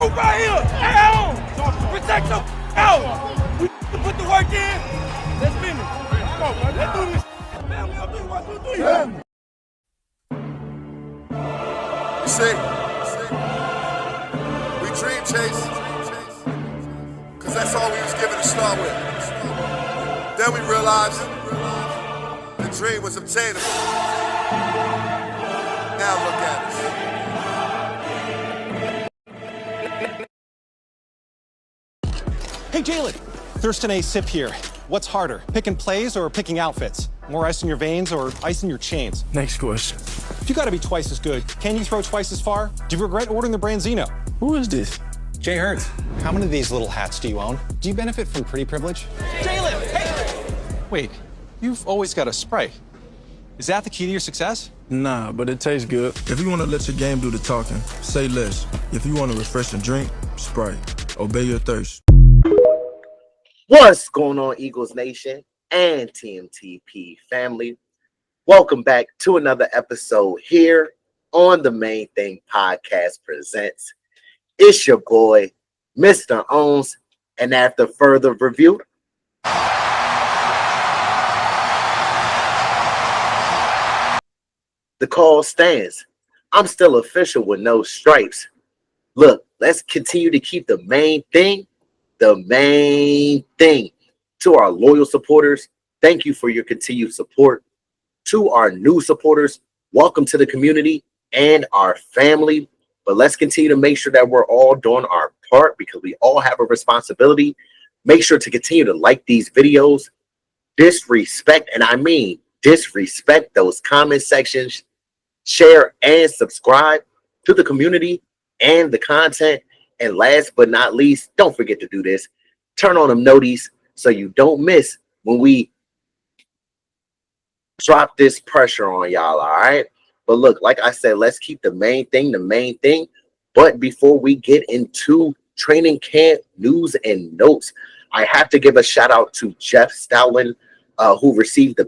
Right here, down. Protect them out. We put the work in. Let's finish. Come on, man. Let's do this. Family, I'll do 1, 2, 3. You see, we dream chase, cause that's all we was given to start with. Then we realized the dream was obtainable. Now look at us. Hey, Jalen. Thurston A. Sip here. What's harder, picking plays or picking outfits? More ice in your veins or ice in your chains? Next question. If you gotta be twice as good, can you throw twice as far? Do you regret ordering the Branzino? Who is this? Jay Hurts. How many of these little hats do you own? Do you benefit from pretty privilege? Jalen, hey! Wait, you've always got a Sprite. Is that the key to your success? Nah, but it tastes good. If you want to let your game do the talking, say less. If you want to refresh and drink, Sprite. Obey your thirst. What's going on, Eagles Nation and TMTP family? Welcome back to another episode here on the Main Thing Podcast Presents. It's your boy, Mr. Owens, and after further review, the call stands. I'm still official with no stripes. Look, let's continue to keep the main thing. To our loyal supporters, thank you for your continued support. To our new supporters, welcome to the community and our family. But let's continue to make sure that we're all doing our part because we all have a responsibility. Make sure to continue to like these videos, disrespect, and I mean disrespect those comment sections, share and subscribe to the community and the content. And last but not least, don't forget to do this. Turn on them noties so you don't miss when we drop this pressure on y'all, all right? But look, like I said, let's keep the main thing. But before we get into training camp news and notes, I have to give a shout out to Jeff Stoutland, who received the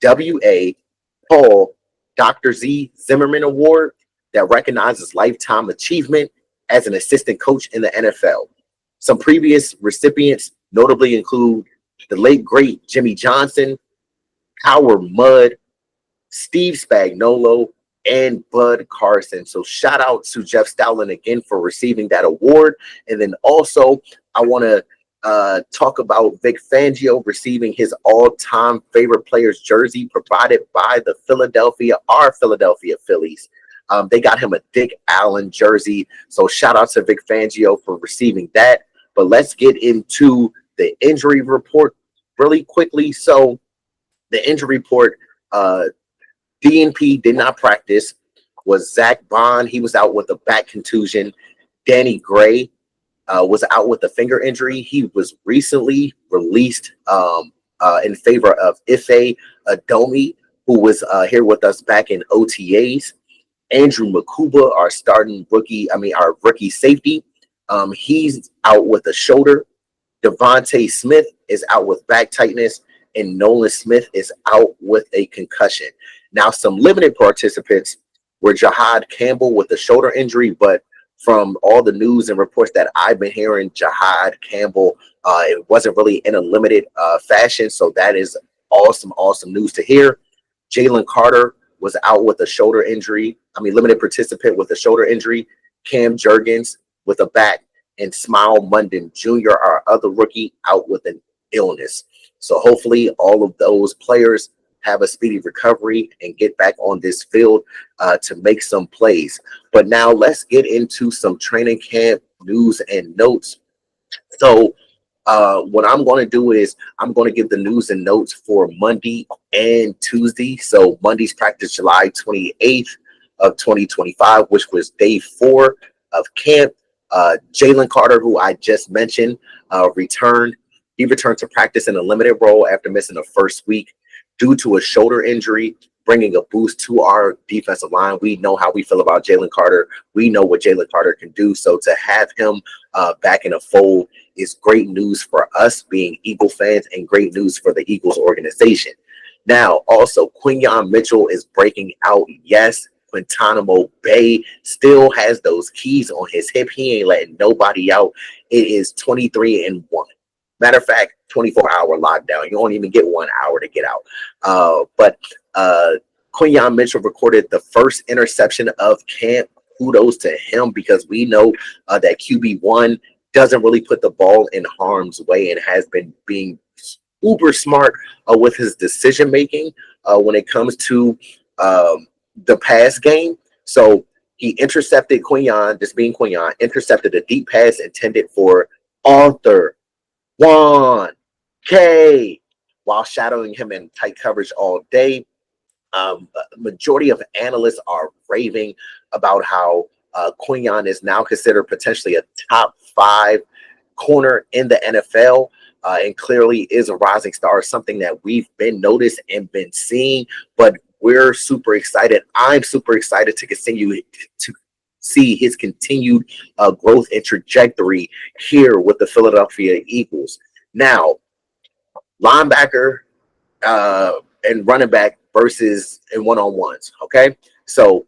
PFWA Paul Dr. Z Zimmerman Award that recognizes lifetime achievement as an assistant coach in the NFL. Some previous recipients notably include the late, great Jimmy Johnson, Howard Mudd, Steve Spagnuolo, and Bud Carson. So shout out to Jeff Stoutland again for receiving that award. And then also I want to talk about Vic Fangio receiving his all-time favorite player's jersey provided by our Philadelphia Phillies. They got him a Dick Allen jersey. So shout out to Vic Fangio for receiving that. But let's get into the injury report really quickly. So the injury report, DNP did not practice, was Zach Bond. He was out with a back contusion. Danny Gray was out with a finger injury. He was recently released in favor of Ife Adomi, who was here with us back in OTAs. Andrew Makuba, our rookie safety, he's out with a shoulder. Devontae Smith is out with back tightness, and Nolan Smith is out with a concussion. Now, some limited participants were Jahad Campbell with a shoulder injury, but from all the news and reports that I've been hearing, Jahad Campbell, it wasn't really in a limited fashion, so that is awesome news to hear. Jalen Carter was out with a shoulder injury. Limited participant with a shoulder injury. Cam Jurgens with a back, and Smile Munden Jr., our other rookie, out with an illness. So hopefully all of those players have a speedy recovery and get back on this field to make some plays. But now let's get into some training camp news and notes. So what I'm going to do is I'm going to give the news and notes for Monday and Tuesday. So Monday's practice, July 28th of 2025, which was day 4 of camp. Jalen Carter, who I just mentioned, returned. He returned to practice in a limited role after missing the first week due to a shoulder injury, bringing a boost to our defensive line. We know how we feel about Jalen Carter. We know what Jalen Carter can do. So to have him back in a fold is great news for us being Eagle fans and great news for the Eagles organization. Now, also, Quinyon Mitchell is breaking out. Yes, Guantanamo Bay still has those keys on his hip. He ain't letting nobody out. It is 23-1. Matter of fact, 24-hour lockdown. You don't even get 1 hour to get out. But Quinyon Mitchell recorded the first interception of camp. Kudos to him, because we know that QB1 doesn't really put the ball in harm's way and has been being uber smart with his decision making when it comes to the pass game. So he intercepted Quinyon, just being Quinyon, intercepted a deep pass intended for Arthur Juan K while shadowing him in tight coverage all day. Majority of analysts are raving about how Quinyon is now considered potentially a top 5 corner in the NFL, and clearly is a rising star, something that we've been noticed and been seeing. But we're super excited. I'm super excited to continue to see his continued growth and trajectory here with the Philadelphia Eagles. Now, linebacker and running back versus in one-on-ones. Okay, so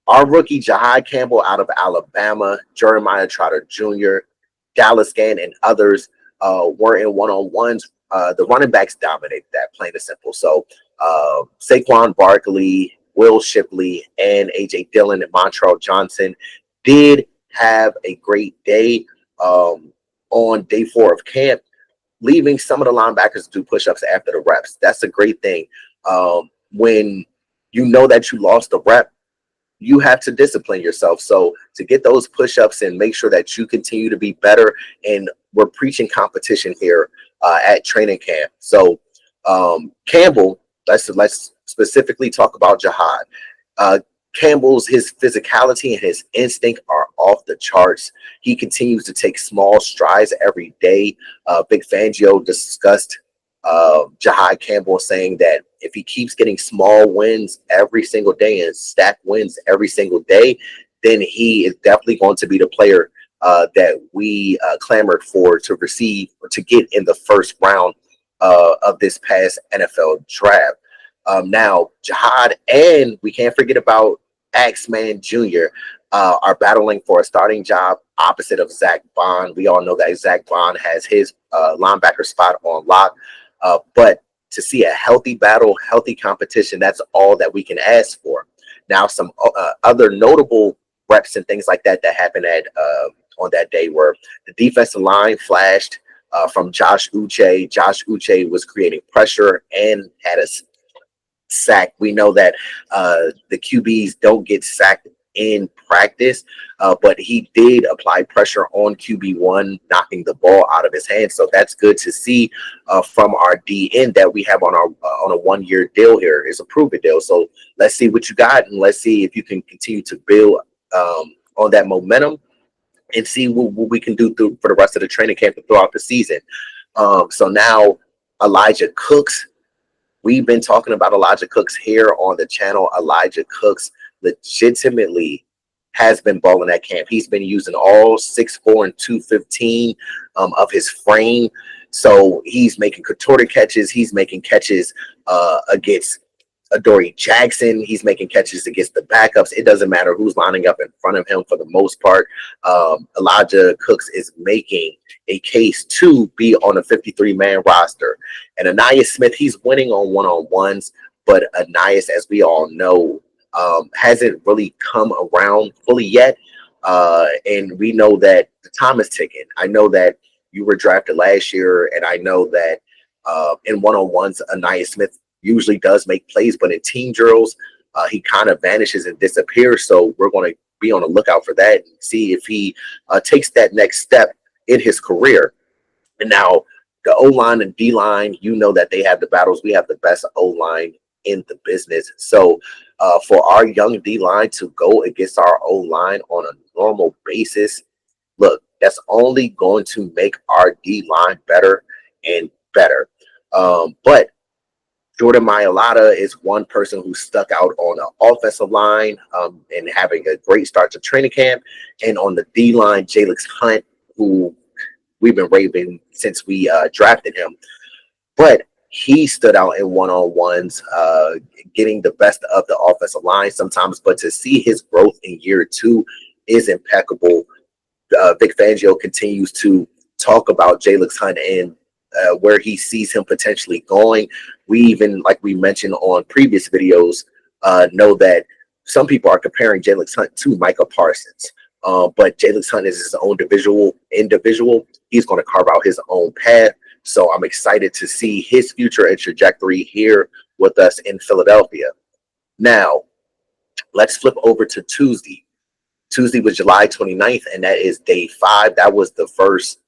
our rookie Jahad Campbell out of Alabama, Jeremiah Trotter Jr., Dallas Gann, and others were in one-on-ones. The running backs dominated that, plain and simple. So Saquon Barkley, Will Shipley, and AJ Dillon and Montrell Johnson did have a great day on day 4 of camp, leaving some of the linebackers to do push-ups after the reps. That's a great thing. When you know that you lost a rep, you have to discipline yourself. So to get those push-ups and make sure that you continue to be better, and we're preaching competition here at training camp. So Campbell, let's specifically talk about Jahad. Campbell's, his physicality and his instinct are off the charts. He continues to take small strides every day. Big Fangio discussed Jahad Campbell, saying that if he keeps getting small wins every single day and stack wins every single day, then he is definitely going to be the player that we clamored for to receive or to get in the first round of this past NFL draft. Now, Jahad, and we can't forget about Axeman Jr., are battling for a starting job opposite of Zach Bond. We all know that Zach Bond has his linebacker spot on lock. But to see a healthy battle, healthy competition, that's all that we can ask for. Now, some other notable reps and things like that that happened at on that day were the defensive line flashed from Josh Uche. Josh Uche was creating pressure and had a sack. We know that the QBs don't get sacked in practice, but he did apply pressure on QB1, knocking the ball out of his hands. So that's good to see from our DN that we have on a 1-year deal here. It's a proven deal. So let's see what you got, and let's see if you can continue to build on that momentum and see what we can do for the rest of the training camp and throughout the season. So now Elijah Cooks. We've been talking about Elijah Cooks here on the channel. Elijah Cooks legitimately has been balling at camp. He's been using all 6'4" and 215 of his frame. So he's making contorted catches. He's making catches against Adoree Jackson. He's making catches against the backups. It doesn't matter who's lining up in front of him for the most part. Elijah Cooks is making a case to be on a 53-man roster. And Anais Smith, he's winning on one-on-ones, but Anais, as we all know, hasn't really come around fully yet. And we know that the time is ticking. I know that you were drafted last year, and I know that in one-on-ones, Anais Smith usually does make plays, but in team drills, he kind of vanishes and disappears. So we're going to be on the lookout for that and see if he takes that next step in his career. And now the O-line and D-line, you know that they have the battles. We have the best O-line in the business. So for our young D-line to go against our O-line on a normal basis, look, that's only going to make our D-line better and better. But Jordan Mailata is one person who stuck out on the offensive line and having a great start to training camp. And on the D-line, Jalix Hunt, who we've been raving since we drafted him. But he stood out in one-on-ones, getting the best of the offensive line sometimes. But to see his growth in year 2 is impeccable. Vic Fangio continues to talk about Jalen Hurts and where he sees him potentially going. We even, like we mentioned on previous videos, know that some people are comparing Jalen Hurts to Micah Parsons. But Jalen Hurts is his own individual. He's going to carve out his own path. So I'm excited to see his future and trajectory here with us in Philadelphia. Now, let's flip over to Tuesday. Tuesday was July 29th, and that is day 5. That was the first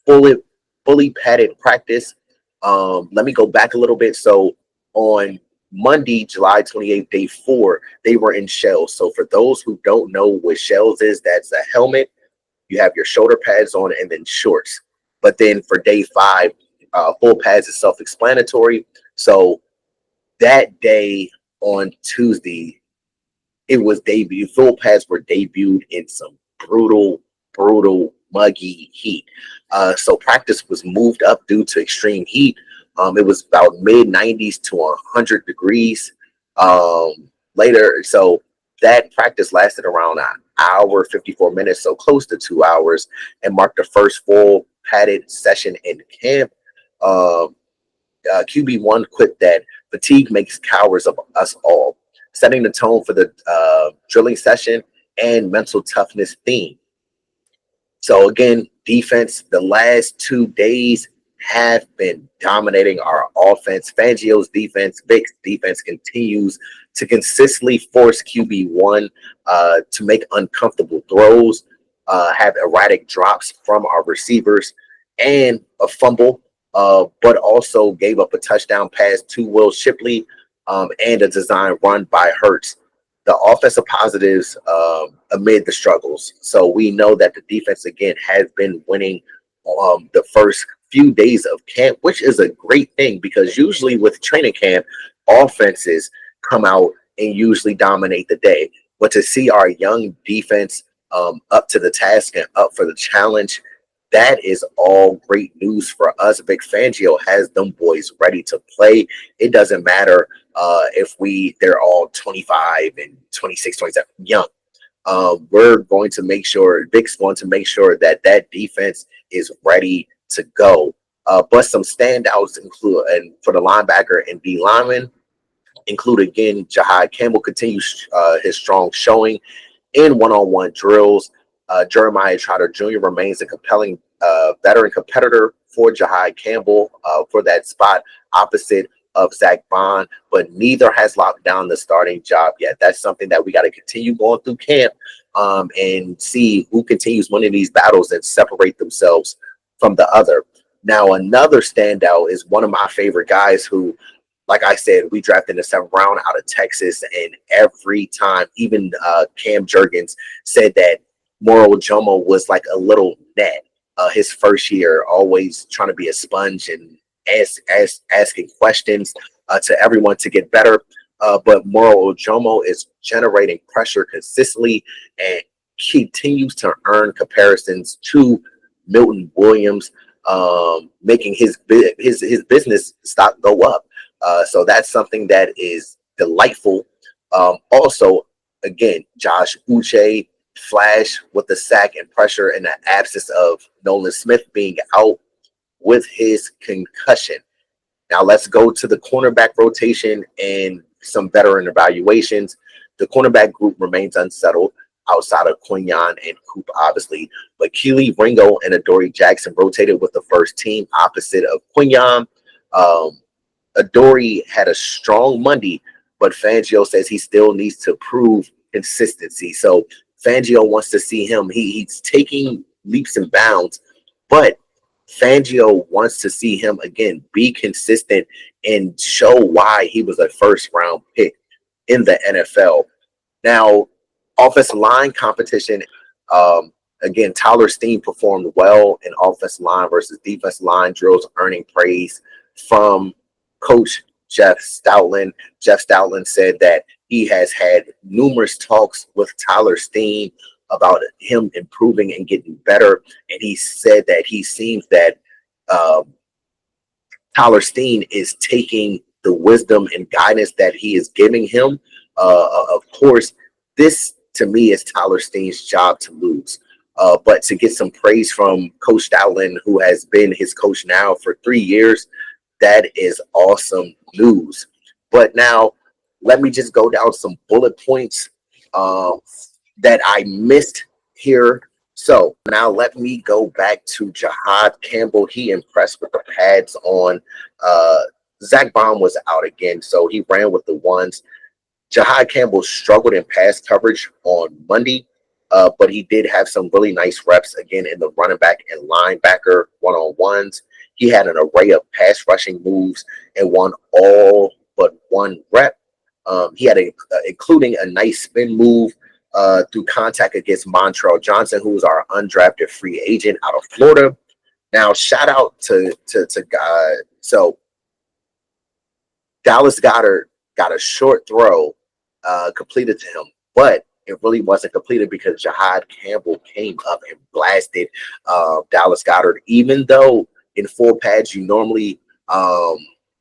fully padded practice. Let me go back a little bit. So on Monday, July 28th, day 4, they were in shells. So for those who don't know what shells is, that's a helmet. You have your shoulder pads on and then shorts. But then for day 5, full pads is self-explanatory. So that day on Tuesday, it was debuted. Full pads were debuted in some brutal, muggy heat. So practice was moved up due to extreme heat. It was about mid-90s to 100 degrees later. So that practice lasted around an hour, 54 minutes, so close to 2 hours, and marked the first full padded session in camp. QB1 quipped that fatigue makes cowards of us all, setting the tone for the drilling session and mental toughness theme. So again, defense, the last 2 days have been dominating our offense. Fangio's defense, Vic's defense, continues to consistently force QB1 to make uncomfortable throws, have erratic drops from our receivers, and a fumble, but also gave up a touchdown pass to Will Shipley and a design run by Hurts. The offensive positives amid the struggles. So we know that the defense, again, has been winning the first few days of camp, which is a great thing because usually with training camp, offenses come out and usually dominate the day. But to see our young defense up to the task and up for the challenge, that is all great news for us. Vic Fangio has them boys ready to play. It doesn't matter if they're all 25 and 26, 27 young. We're going to make sure, Vic's going to make sure that that defense is ready to go. But some standouts include, and for the linebacker and D lineman, include again, Jahai Campbell continues his strong showing in one-on-one drills. Jeremiah Trotter Jr. remains a compelling veteran competitor for Jahai Campbell for that spot opposite of Zach Bond, but neither has locked down the starting job yet. That's something that we got to continue going through camp and see who continues winning these battles and separate themselves from the other. Now, another standout is one of my favorite guys who, like I said, we drafted in the 7th round out of Texas, and every time, even Cam Jurgens said that Moro Jomo was like a little net his first year, always trying to be a sponge and asking questions to everyone to get better. But Moro Jomo is generating pressure consistently and continues to earn comparisons to Milton Williams, making his business stock go up. So that's something that is delightful. Also, again, Josh Uche flash with the sack and pressure in the absence of Nolan Smith being out with his concussion. Now let's go to the cornerback rotation and some veteran evaluations. The cornerback group remains unsettled outside of Quinyon and Coop, obviously, but Keely, Ringo, and Adoree Jackson rotated with the first team opposite of Quinyon. Adoree had a strong Monday, but Fangio says he still needs to prove consistency. So Fangio wants to see him. He's taking leaps and bounds, but Fangio wants to see him again be consistent and show why he was a first-round pick in the NFL. Now, offensive line competition. Again, Tyler Steen performed well in offensive line versus defensive line drills, earning praise from Coach Jeff Stoutland. Jeff Stoutland said that he has had numerous talks with Tyler Steen about him improving and getting better. And he said that he seems that Tyler Steen is taking the wisdom and guidance that he is giving him. Of course, this to me is Tyler Steen's job to lose. But to get some praise from Coach Dowling, who has been his coach now for 3 years, that is awesome news. But now, let me just go down some bullet points that I missed here. So now let me go back to Jahad Campbell. He impressed with the pads on. Zach Baum was out again, so he ran with the ones. Jahad Campbell struggled in pass coverage on Monday, but he did have some really nice reps again in the running back and linebacker one-on-ones. He had an array of pass rushing moves and won all but one rep. He had including a nice spin move through contact against Montrell Johnson, who was our undrafted free agent out of Florida. Now, shout out to God. So Dallas Goedert got a short throw completed to him, but it really wasn't completed because Jahad Campbell came up and blasted Dallas Goedert. Even though in full pads you normally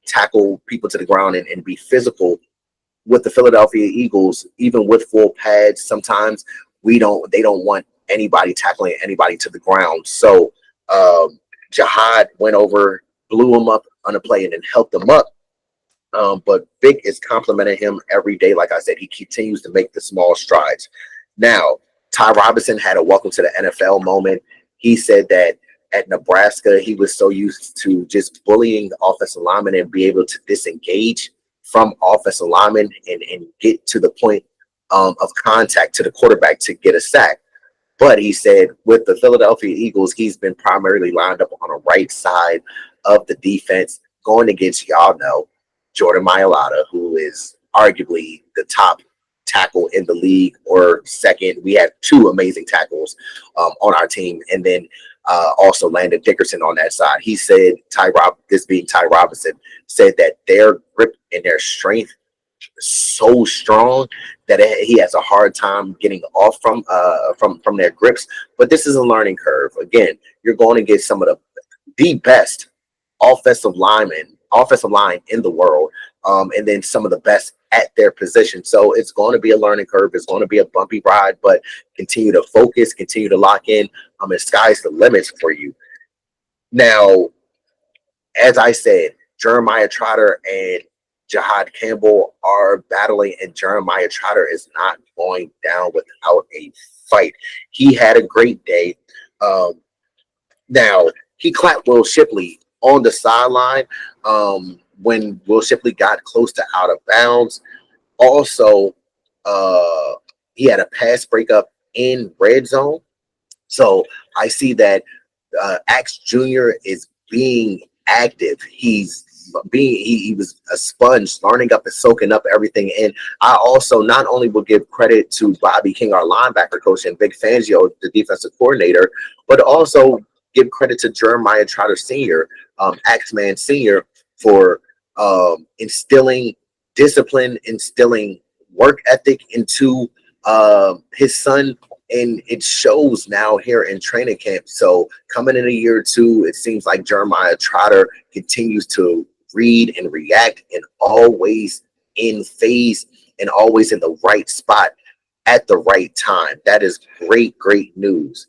tackle people to the ground and be physical, with the Philadelphia Eagles, even with full pads, sometimes they don't want anybody tackling anybody to the ground. So Jahad went over, blew him up on a play, and then helped him up. But Vic is complimenting him every day. Like I said, he continues to make the small strides. Now, Ty Robinson had a welcome to the NFL moment. He said that at Nebraska, he was so used to just bullying the offensive lineman and be able to disengage from offensive linemen and get to the point of contact to the quarterback to get a sack. But he said with the Philadelphia Eagles, he's been primarily lined up on the right side of the defense going against, y'all know, Jordan Mailata, who is arguably the top tackle in the league or second. We have two amazing tackles on our team. And then also Landon Dickerson on that side. He said, this being Ty Robinson, said that their grip and their strength is so strong that he has a hard time getting off from their grips. But this is a learning curve. Again, you're going to get some of the best offensive line in the world, and then some of the best at their position. So it's going to be a learning curve. It's going to be a bumpy ride, but continue to focus, continue to lock in. And sky's the limits for you. Now, as I said, Jeremiah Trotter and Jahad Campbell are battling, and Jeremiah Trotter is not going down without a fight. He had a great day. Now, he clapped Will Shipley on the sideline when Will Shipley got close to out of bounds. Also, he had a pass breakup in red zone. So I see that Axe Jr. is being active. He was a sponge, learning up and soaking up everything. And I also not only will give credit to Bobby King, our linebacker coach, and Vic Fangio, the defensive coordinator, but also give credit to Jeremiah Trotter Sr., Axeman Sr., for instilling discipline, instilling work ethic into his son. And it shows now here in training camp. So coming in a year or two, it seems like Jeremiah Trotter continues to read and react and always in phase and always in the right spot at the right time. That is great, great news.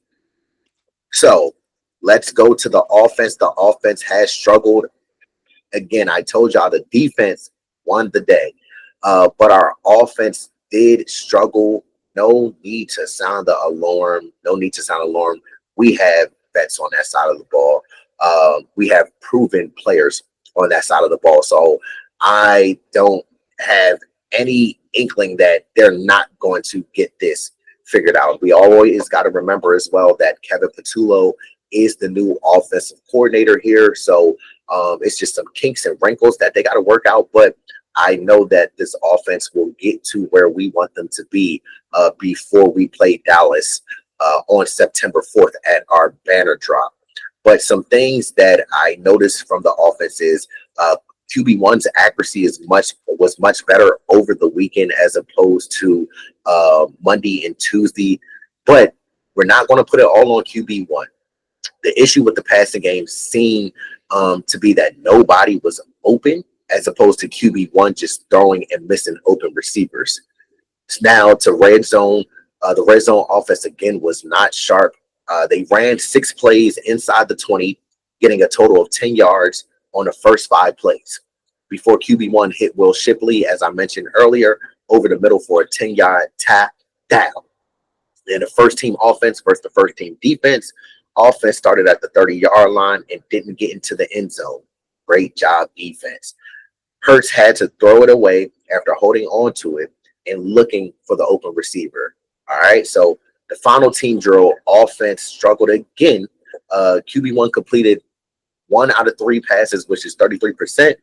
So let's go to the offense. The offense has struggled. Again, I told y'all the defense won the day, but our offense did struggle. No need to sound the alarm. No need to sound alarm. We have vets on that side of the ball. We have proven players on that side of the ball. So I don't have any inkling that they're not going to get this figured out. We always got to remember as well that Kevin Patullo is the new offensive coordinator here. So it's just some kinks and wrinkles that they got to work out. But I know that this offense will get to where we want them to be before we play Dallas on September 4th at our banner drop. But some things that I noticed from the offense is QB1's accuracy was much better over the weekend as opposed to Monday and Tuesday. But we're not going to put it all on QB1. The issue with the passing game seemed to be that nobody was open, as opposed to QB1 just throwing and missing open receivers. Now to red zone. The red zone offense again was not sharp. They ran 6 plays inside the 20, getting a total of 10 yards on the first 5 plays before QB1 hit Will Shipley, as I mentioned earlier, over the middle for a 10-yard tap down. And the first team offense versus the first team defense. Offense started at the 30-yard line and didn't get into the end zone. Great job, defense. Hurts had to throw it away after holding on to it and looking for the open receiver. All right, so the final team drill, offense struggled again. QB1 completed 1 out of 3 passes, which is 33%,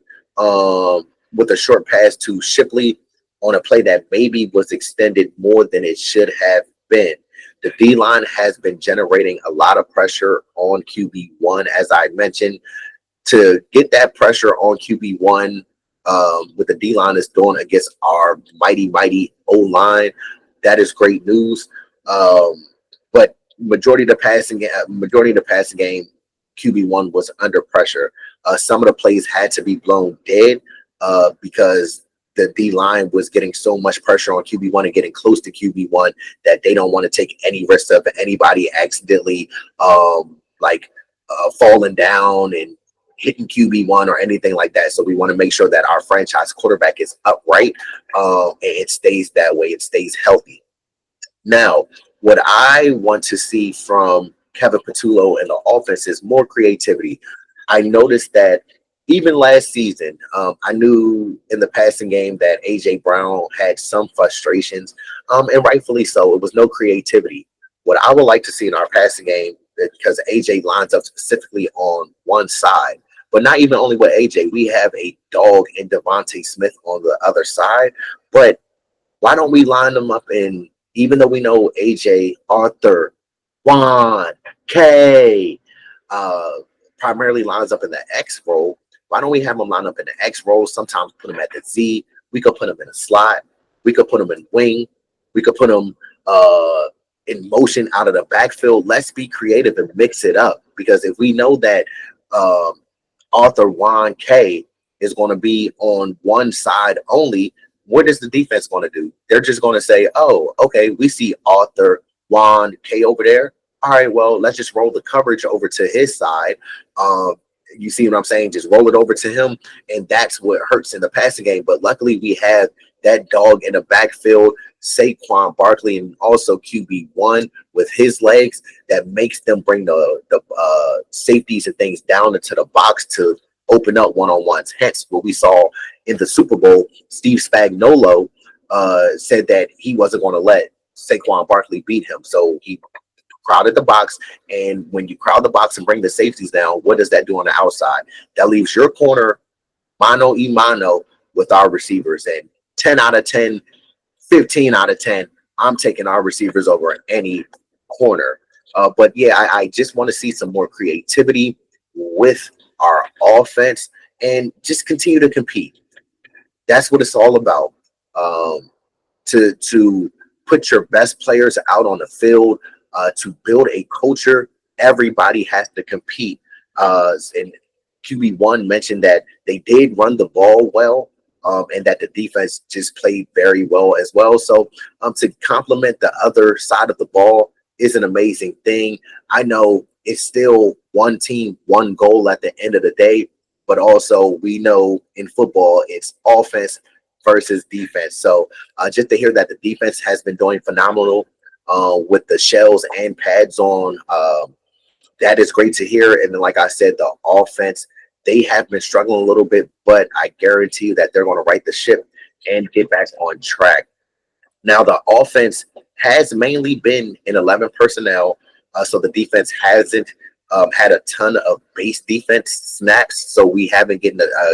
with a short pass to Shipley on a play that maybe was extended more than it should have been. The D-line has been generating a lot of pressure on QB1, as I mentioned. To get that pressure on QB1, what the D-line is doing against our mighty O-line, that is great news. But majority of the passing game, QB1 was under pressure. Some of the plays had to be blown dead because the D-line was getting so much pressure on QB1 and getting close to QB1 that they don't want to take any risks of anybody accidentally falling down and hitting QB1 or anything like that. So we want to make sure that our franchise quarterback is upright and it stays that way. It stays healthy. Now, what I want to see from Kevin Patullo and the offense is more creativity. I noticed that even last season, I knew in the passing game that A.J. Brown had some frustrations, and rightfully so. It was no creativity. What I would like to see in our passing game, because A.J. lines up specifically on one side, but not even only with A.J., we have a dog in Devontae Smith on the other side. But why don't we line them up in, even though we know A.J., Arthur, Juan, K, primarily lines up in the X role. Why don't we have them line up in the X role? Sometimes put them at the Z. We could put them in a slot. We could put them in wing. We could put them in motion out of the backfield. Let's be creative and mix it up. Because if we know that Arthur, Juan, K is going to be on one side only, what is the defense going to do? They're just going to say, oh, okay, we see Arthur, Juan, K over there. All right, well, let's just roll the coverage over to his side. You see what I'm saying? Just roll it over to him, and that's what hurts in the passing game. But luckily, we have that dog in the backfield, Saquon Barkley, and also QB1 with his legs that makes them bring the safeties and things down into the box to open up one-on-ones. Hence, what we saw in the Super Bowl, Steve Spagnuolo said that he wasn't going to let Saquon Barkley beat him. So he crowded the box, and when you crowd the box and bring the safeties down, what does that do on the outside? That leaves your corner mano y mano with our receivers, and 10 out of 10, 15 out of 10, I'm taking our receivers over any corner. But yeah, I just want to see some more creativity with our offense and just continue to compete. That's what it's all about. To put your best players out on the field, to build a culture, everybody has to compete. And QB1 mentioned that they did run the ball well, and that the defense just played very well as well. So to complement the other side of the ball is an amazing thing. I know it's still one team, one goal at the end of the day, but also we know in football it's offense versus defense. So just to hear that the defense has been doing phenomenal with the shells and pads on, that is great to hear. And then, like I said, the offense, they have been struggling a little bit, but I guarantee you that they're going to right the ship and get back on track. Now, the offense has mainly been in 11 personnel, so the defense hasn't had a ton of base defense snaps, so we haven't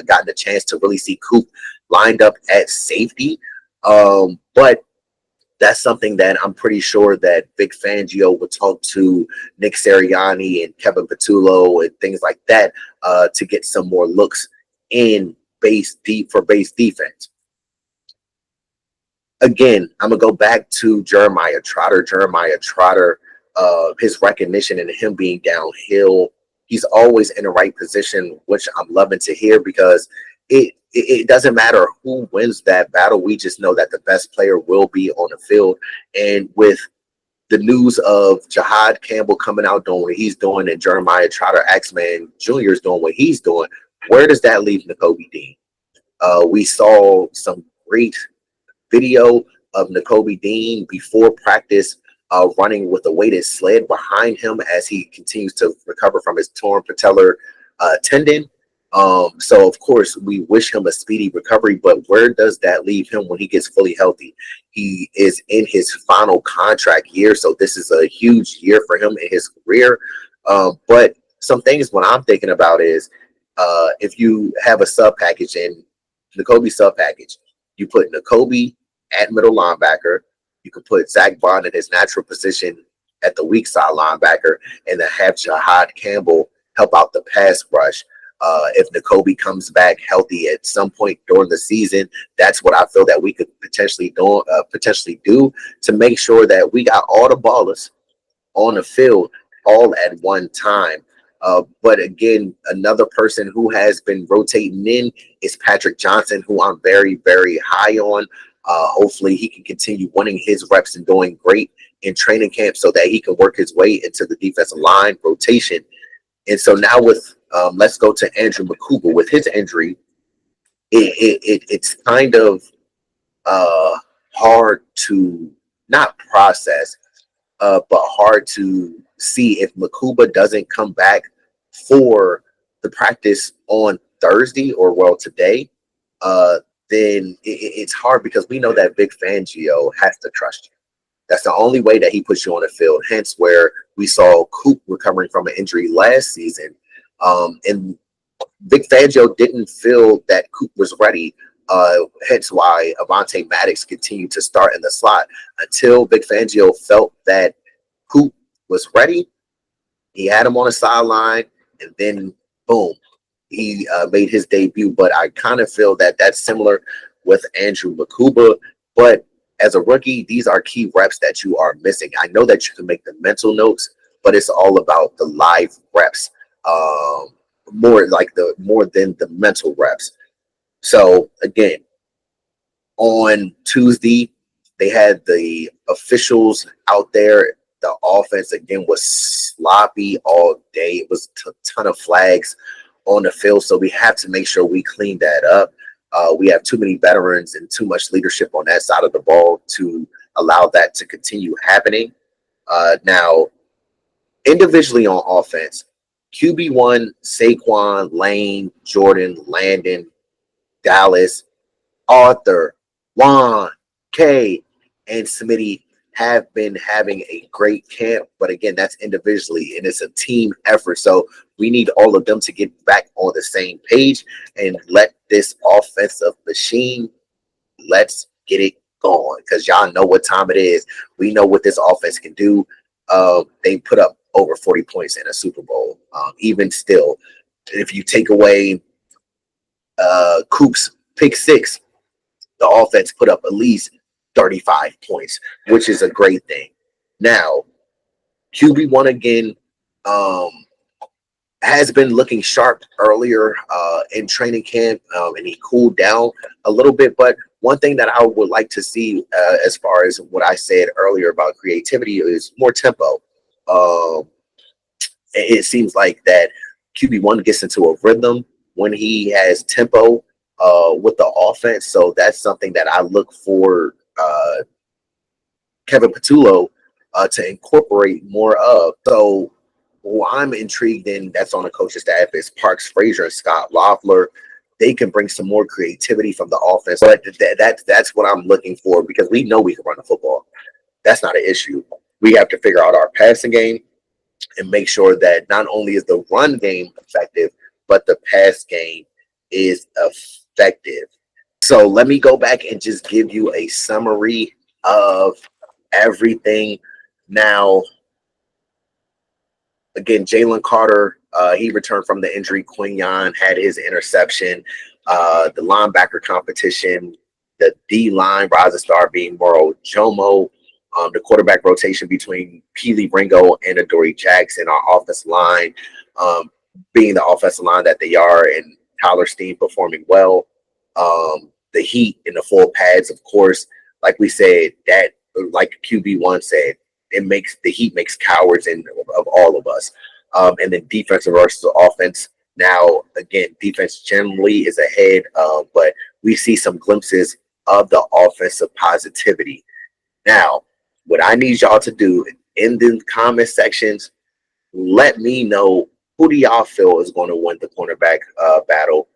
gotten a chance to really see Coop lined up at safety. But that's something that I'm pretty sure that Vic Fangio would talk to Nick Sirianni and Kevin Patullo and things like that to get some more looks in base defense. Again, I'm going to go back to Jeremiah Trotter. His recognition and him being downhill He's always in the right position, which I'm loving to hear because it doesn't matter who wins that battle. We just know that the best player will be on the field. And with the news of Jahad Campbell coming out doing what he's doing and Jeremiah Trotter Axman Jr. is doing what he's doing, where does that leave Nakobe Dean? We saw some great video of Nakobe Dean before practice running with a weighted sled behind him as he continues to recover from his torn patellar tendon. So of course we wish him a speedy recovery, but where does that leave him when he gets fully healthy? He is in his final contract year, so this is a huge year for him in his career. But some things what I'm thinking about is if you have a sub package and Nakobe sub package, you put Nakobe at middle linebacker, you can put Zach Bond in his natural position at the weak side linebacker, and then have Jahad Campbell help out the pass rush. If Nakobe comes back healthy at some point during the season, that's what I feel that we could potentially do to make sure that we got all the ballers on the field all at one time. But again, another person who has been rotating in is Patrick Johnson, who I'm very, very high on. Hopefully he can continue winning his reps and doing great in training camp so that he can work his way into the defensive line rotation. And so now with let's go to Andrew McCougar. With his injury, it's kind of hard to not process, but hard to see if Makuba doesn't come back for the practice on Thursday or today. Then it's hard because we know that Vic Fangio has to trust you. That's the only way that he puts you on the field. Hence, where we saw Coop recovering from an injury last season, and Vic Fangio didn't feel that Coop was ready. Hence why Avonte Maddox continued to start in the slot until Vic Fangio felt that Coop was ready. He had him on the sideline, and then boom, he made his debut. But I kind of feel that that's similar with Andrew McCougar. But as a rookie, these are key reps that you are missing. I know that you can make the mental notes, but it's all about the live reps, more than the mental reps. So again, on Tuesday, they had the officials out there. The offense again was sloppy all day. It was a ton of flags on the field, so we have to make sure we clean that up. We have too many veterans and too much leadership on that side of the ball to allow that to continue happening. Now, individually on offense, QB1, Saquon, Lane, Jordan, Landon, Dallas, Arthur, Juan, Kay, and Smitty have been having a great camp. But again, that's individually, and it's a team effort. So we need all of them to get back on the same page and let this offensive machine, let's get it going. Because y'all know what time it is. We know what this offense can do. They put up over 40 points in a Super Bowl. Even still, if you take away Coop's pick six, the offense put up at least 35 points, which is a great thing. Now, QB1 again has been looking sharp earlier in training camp, and he cooled down a little bit. But one thing that I would like to see as far as what I said earlier about creativity is more tempo. It seems like that QB1 gets into a rhythm when he has tempo with the offense. So that's something that I look for Kevin Patullo to incorporate more of. So who I'm intrigued in that's on the coaching staff is Parks Frazier and Scott Loeffler. They can bring some more creativity from the offense. But that's what I'm looking for, because we know we can run the football. That's not an issue. We have to figure out our passing game and make sure that not only is the run game effective, but the pass game is effective. So let me go back and just give you a summary of everything. Now, again, Jalen Carter, he returned from the injury. Quinyon had his interception. The linebacker competition, the D-line rising star being Moro Jomo. The quarterback rotation between Keely Ringo and Adoree Jackson, our offensive line. being the offensive line that they are, and Tyler Steen performing well. The heat in the full pads, of course, like we said, that like QB1 said, the heat makes cowards of all of us. And then defensive versus offense. Now, again, defense generally is ahead, but we see some glimpses of the offensive positivity. Now, what I need y'all to do in the comment sections, let me know, who do y'all feel is going to win the cornerback battle?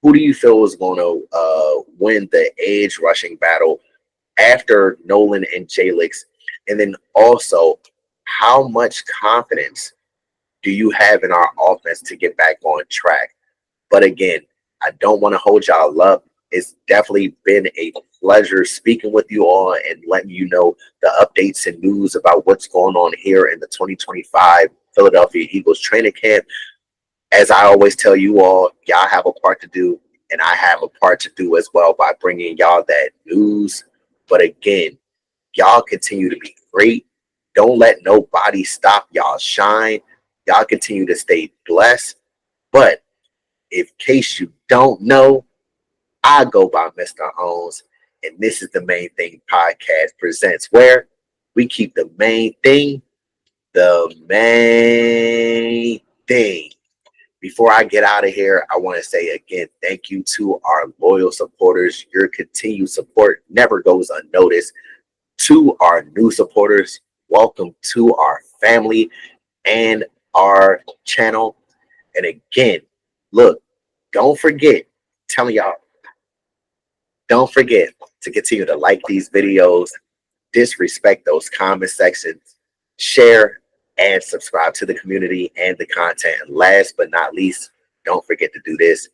Who do you feel is going to win the edge rushing battle after Nolan and Jalix? And then also, how much confidence do you have in our offense to get back on track? But again, I don't want to hold y'all up. It's definitely been a pleasure speaking with you all and letting you know the updates and news about what's going on here in the 2025 Philadelphia Eagles training camp. As I always tell you all, y'all have a part to do, and I have a part to do as well by bringing y'all that news. But again, y'all continue to be great. Don't let nobody stop y'all shine. Y'all continue to stay blessed. But in case you don't know, I go by Mr. Owens, and this is the Main Thing Podcast presents, where we keep the main thing the main thing. Before I get out of here, I want to say again, thank you to our loyal supporters. Your continued support never goes unnoticed. To our new supporters, welcome to our family and our channel. And again, look, don't forget, telling y'all, don't forget to continue to like these videos, disrespect those comment sections, share, and subscribe to the community and the content. And last but not least, don't forget to do this.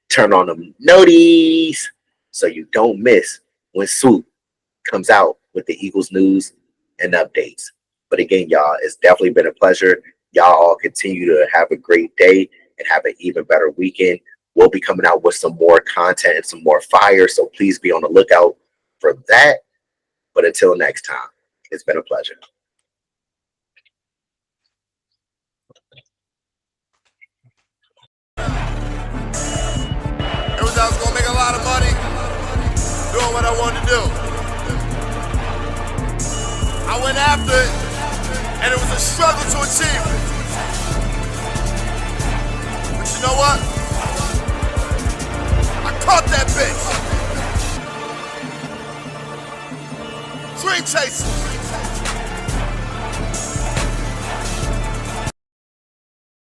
Turn on the noties so you don't miss when Swoop comes out with the Eagles news and updates. But again, y'all, it's definitely been a pleasure. Y'all all continue to have a great day and have an even better weekend. We'll be coming out with some more content and some more fire, so please be on the lookout for that. But until next time, it's been a pleasure. It was I was gonna make a lot of money doing what I wanted to do. I went after it, and it was a struggle to achieve it. But you know what? I caught that bitch. Dream chasing.